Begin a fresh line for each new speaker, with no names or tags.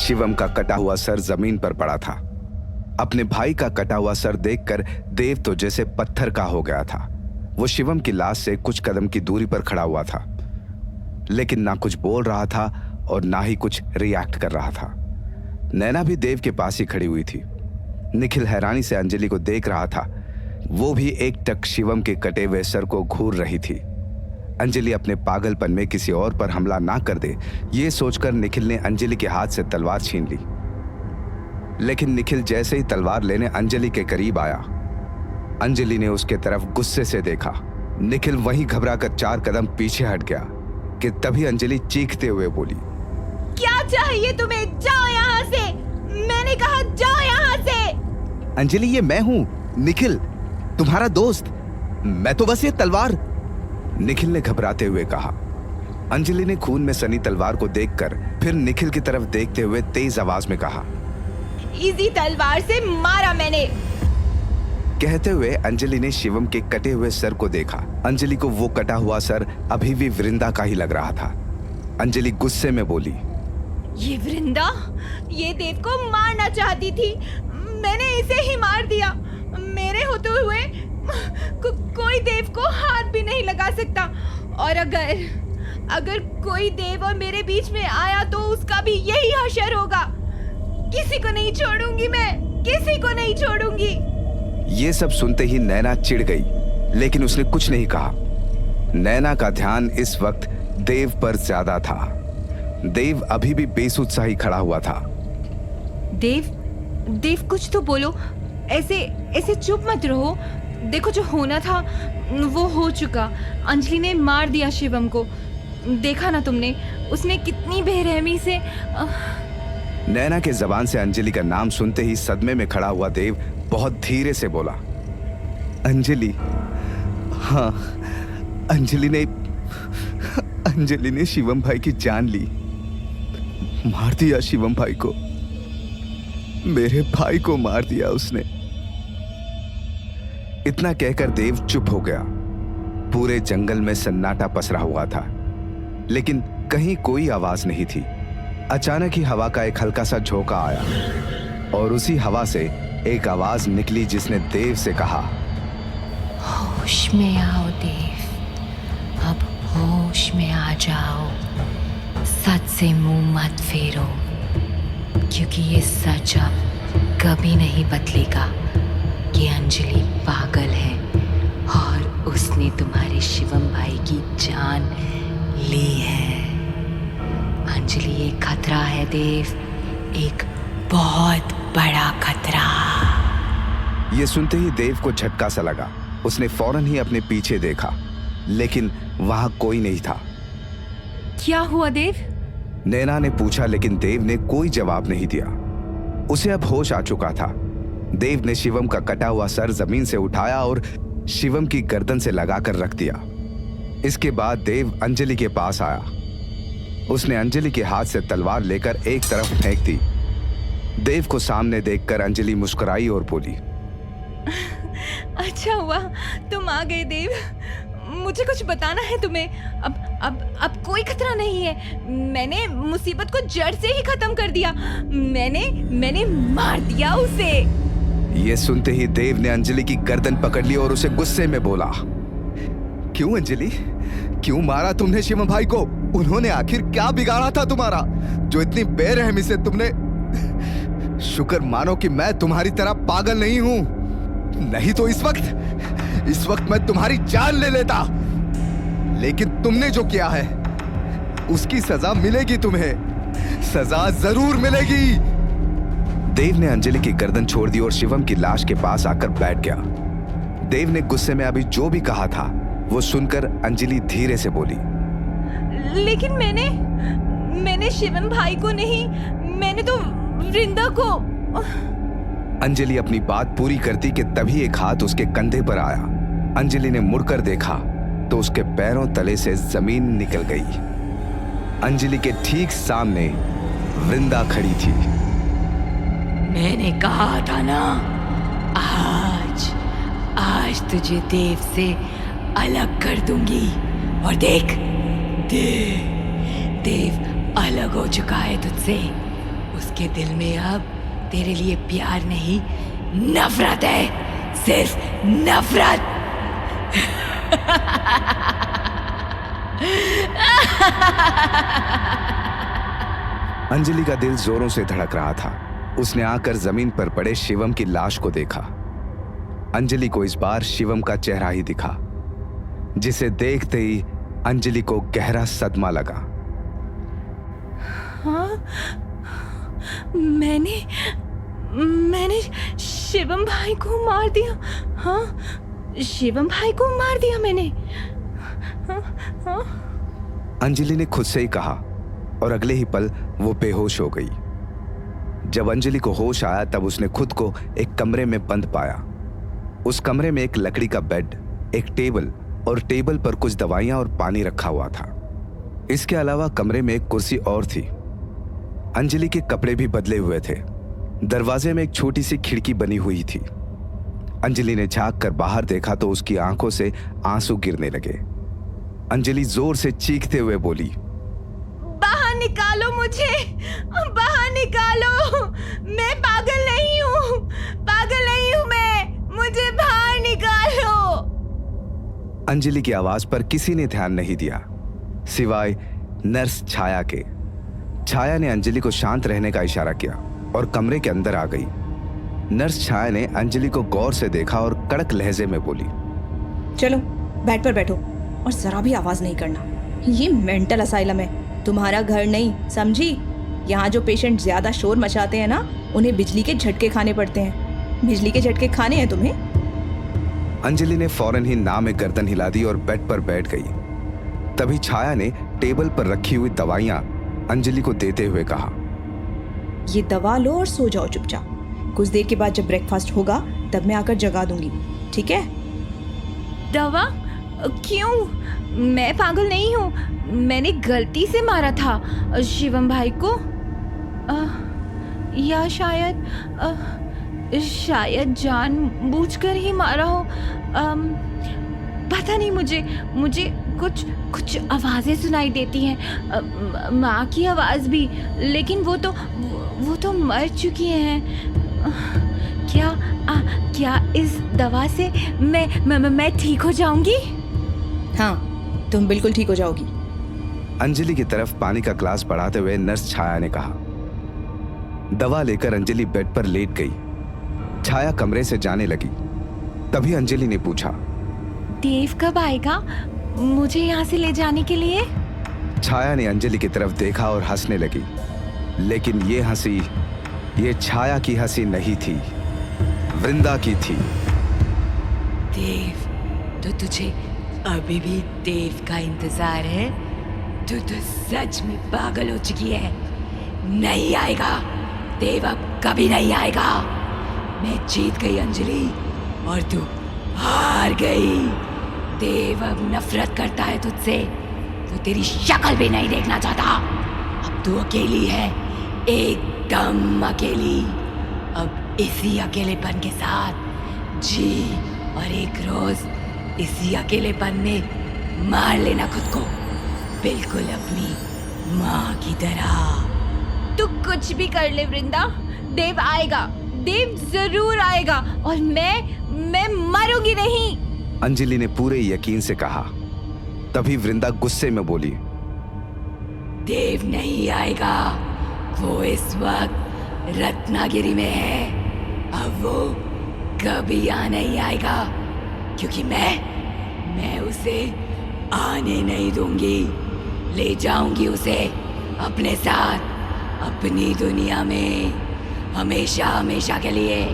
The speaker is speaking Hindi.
शिवम का कटा हुआ सर जमीन पर पड़ा था। अपने भाई का कटा हुआ सर देखकर देव तो जैसे पत्थर का हो गया था। वो शिवम की लाश से कुछ कदम की दूरी पर खड़ा हुआ था, लेकिन ना कुछ बोल रहा था और ना ही कुछ रिएक्ट कर रहा था। नैना भी देव के पास ही खड़ी हुई थी। निखिल हैरानी से अंजलि को देख रहा था। वो भी एक टक शिवम के कटे हुए सर को घूर रही थी। अंजलि अपने पागलपन में किसी और पर हमला ना कर दे, ये सोचकर निखिल ने अंजलि के हाथ से तलवार छीन ली। लेकिन निखिल जैसे ही तलवार लेने अंजलि के करीब आया, अंजलि ने उसके तरफ गुस्से से देखा। निखिल वहीं घबराकर 4 कदम पीछे हट गया कि तभी अंजलि चीखते हुए बोली,
क्या चाहिए तुम्हें? जाओ यहाँ से, मैंने कहा जाओ यहाँ से।
अंजलि, ये मैं हूँ निखिल, तुम्हारा दोस्त। मैं तो बस ये तलवार। निखिल ने घबराते हुए कहा। अंजलि ने खून में सनी तलवार को देखकर फिर निखिल की तरफ देखते हुए तेज आवाज में कहा,
इसी तलवार से मारा मैंने।
कहते हुए अंजलि ने शिवम के कटे हुए सर को देखा। अंजलि को वो कटा हुआ सर अभी भी वृंदा का ही लग रहा था। अंजलि गुस्से में बोली,
ये वृंदा ये देव को मारना चाहती थी, मैंने इसे ही मार दिया। मेरे होते हुए कोई देव को हाथ भी नहीं लगा सकता, और अगर कोई देव और मेरे बीच में आया तो उसका भी यही हशर होगा। किसी को नहीं छोड़ूंगी मैं, किसी को नहीं छोड़ूंगी।
ये सब सुनते ही नैना चिढ़ गई, लेकिन उसने कुछ नहीं कहा। नैना का ध्यान इस वक्त देव पर ज्यादा था। देव अभी भी बेसुध खड़ा हुआ था।
देव कुछ तो बोलो, ऐसे चुप मत रहो। देखो जो होना था वो हो चुका। अंजलि ने मार दिया शिवम को, देखा ना तुमने, उसने कितनी बेरहमी से।
नैना के जबान से अंजलि का नाम सुनते ही सदमे में खड़ा हुआ देव बहुत धीरे से बोला, अंजलि। हाँ, अंजलि ने शिवम भाई की जान ली, मार दिया शिवम भाई को, मेरे भाई को मार दिया उसने। इतना कहकर देव चुप हो गया। पूरे जंगल में सन्नाटा पसरा हुआ था, लेकिन कहीं कोई आवाज नहीं थी। अचानक ही हवा का एक हल्का सा झोंका आया और उसी हवा से एक आवाज निकली जिसने देव से कहा,
होश में आओ देव, अब होश में आ जाओ। सच से मुंह मत फेरो, क्योंकि ये सच अब कभी नहीं बदलेगा कि अंजलि पागल है और उसने तुम्हारे शिवम भाई की जान ली है। अंजलि एक खतरा है देव, एक बहुत बड़ा खतरा।
ये सुनते ही देव को झटका सा लगा। उसने फौरन ही अपने पीछे देखा, लेकिन वहां कोई नहीं था।
क्या हुआ देव?
नैना ने पूछा, लेकिन देव ने कोई जवाब नहीं दिया। उसे अब होश आ चुका था। देव ने शिवम का कटा हुआ सर जमीन से उठाया और शिवम की गर्दन से लगाकर रख दिया। इसके बाद देव अंजलि के पास आया। उसने अंजलि के हाथ से तलवार लेकर एक तरफ फेंक दी। देव को सामने देखकर अंजलि मुस्कुराई और बोली,
अच्छा हुआ तुम आ गए देव, मुझे कुछ बताना है तुम्हें। अब कोई खतरा नहीं है। मैंने मुसीबत को जड़ से ही खत्म कर दिया। मैंने मार दिया उसे।
ये सुनते ही देव ने अंजलि की गर्दन पकड़ ली और उसे गुस्से में बोला, क्यों अंजलि, क्यों मारा तुमने शिवम भाई को? उन्होंने आखिर क्या बिगाड़ा था तुम्हारा, जो इतनी बेरहमी से तुमने? शुक्र मानो कि मैं तुम्हारी तरह पागल नहीं हूं, नहीं तो इस वक्त मैं तुम्हारी जान ले लेता। लेकिन तुमने जो किया है उसकी सजा मिलेगी तुम्हें, सजा जरूर मिलेगी। देव ने अंजलि की गर्दन छोड़ दी और शिवम की लाश के पास आकर बैठ गया। देव ने गुस्से में अभी जो भी कहा था वो सुनकर अंजलि धीरे से बोली,
लेकिन मैंने शिवम भाई को नहीं, मैंने तो वृंदा को।
अंजलि अपनी बात पूरी करती कि तभी एक हाथ उसके कंधे पर आया। अंजलि ने मुड़कर देखा तो उसके पैरों तले से जमीन निकल गई। अंजलि के ठीक सामने वृंदा खड़ी थी।
मैंने कहा था ना, आज तुझे देव से अलग कर दूंगी। और देव अलग हो चुका है तुझसे। उसके दिल में अब तेरे लिए प्यार नहीं, नफरत है, सिर्फ नफरत।
अंजलि का दिल जोरों से धड़क रहा था। उसने आकर जमीन पर पड़े शिवम की लाश को देखा। अंजलि को इस बार शिवम का चेहरा ही दिखा, जिसे देखते ही अंजलि को गहरा सदमा लगा।
हाँ, मैंने शिवम भाई को मार दिया। हाँ, शिवम भाई को मार दिया मैंने। हाँ, हाँ।
अंजलि ने खुद से ही कहा और अगले ही पल वो बेहोश हो गई। जब अंजलि को होश आया तब उसने खुद को एक कमरे में बंद पाया। उस कमरे में एक लकड़ी का बेड, एक टेबल और टेबल पर कुछ दवाइयां और पानी रखा हुआ था। इसके अलावा कमरे में एक कुर्सी और थी। अंजलि के कपड़े भी बदले हुए थे। दरवाजे में एक छोटी सी खिड़की बनी हुई थी। अंजलि ने झांक कर बाहर देखा तो उसकी आंखों से आंसू गिरने लगे। अंजलि जोर से चीखते हुए बोली,
बाहर निकालो मुझे, बाहर निकालो। मैं पागल नहीं हूँ, पागल नहीं हूँ मैं, मुझे बाहर निकालो।
अंजलि की आवाज पर किसी ने ध्यान नहीं दिया सिवाय नर्स छाया के। छाया ने अंजलि को शांत रहने का इशारा किया और कमरे के अंदर आ गई। नर्स छाया ने अंजलि को गौर से देखा और कड़क लहजे में बोली,
चलो बेड पर बैठो और जरा भी आवाज नहीं करना। ये मेंटल असाइलम है, तुम्हारा घर नहीं, समझी? यहाँ जो पेशेंट ज्यादा शोर मचाते हैं ना, उन्हें बिजली के झटके खाने पड़ते हैं। बिजली के झटके खाने हैं तुम्हें?
अंजलि ने फौरन ही ना में गर्दन हिला दी और बेड पर बैठ गई। तभी छाया ने टेबल पर रखी हुई दवाइयां अंजलि को देते हुए कहा,
ये दवा लो और सो जाओ चुपचाप। कुछ देर के बाद जब ब्रेकफास्ट होगा तब मैं आकर जगा दूंगी, ठीक है?
दवा? क्यों? मैं पागल नहीं हूँ, मैंने गलती से मारा था शिवम भाई को। या शायद जानबूझकर ही मारा हो। पता नहीं, मुझे कुछ आवाजें सुनाई देती हैं, माँ की आवाज भी, लेकिन वो तो मर चुकी हैं। क्या इस दवा से मैं ठीक हो जाऊंगी?
हाँ, तुम बिल्कुल ठीक हो जाओगी।
अंजलि की तरफ पानी का ग्लास बढ़ाते हुए नर्स छाया ने कहा। दवा लेकर अंजलि बेड पर लेट गई। छाया कमरे से जाने लगी। तभी अंजलि ने पूछा,
देव कब आएगा मुझे यहाँ से ले जाने के लिए?
छाया ने अंजलि की तरफ देखा और हंसने लगी, लेकिन ये हंसी ये छाया की हंसी नहीं थी, वृंदा की थी।
देव, तो तुझे अभी भी देव का इंतजार है? तू तो सच में पागल हो चुकी है। नहीं आएगा देव, अब कभी नहीं आएगा। मैं जीत गई अंजलि और तू हार गई। देव अब नफरत करता है तुझसे, वो तेरी शक्ल भी नहीं देखना चाहता। अब तू अकेली है, एकदम अकेली। अब इसी अकेलेपन के साथ जी और एक रोज इसी अकेलेपन में मार लेना खुद को, बिल्कुल अपनी माँ की तरह।
तू कुछ भी कर ले वृंदा, देव आएगा, देव जरूर आएगा और मैं मरूंगी नहीं।
अंजलि ने पूरे यकीन से कहा। तभी वृंदा गुस्से में बोली,
देव नहीं आएगा, वो इस वक्त रत्नागिरी में है। अब वो कभी आ नहीं आएगा, क्योंकि मैं उसे आने नहीं दूंगी। ले जाऊंगी उसे अपने साथ अपनी दुनिया में, हमेशा हमेशा के लिए।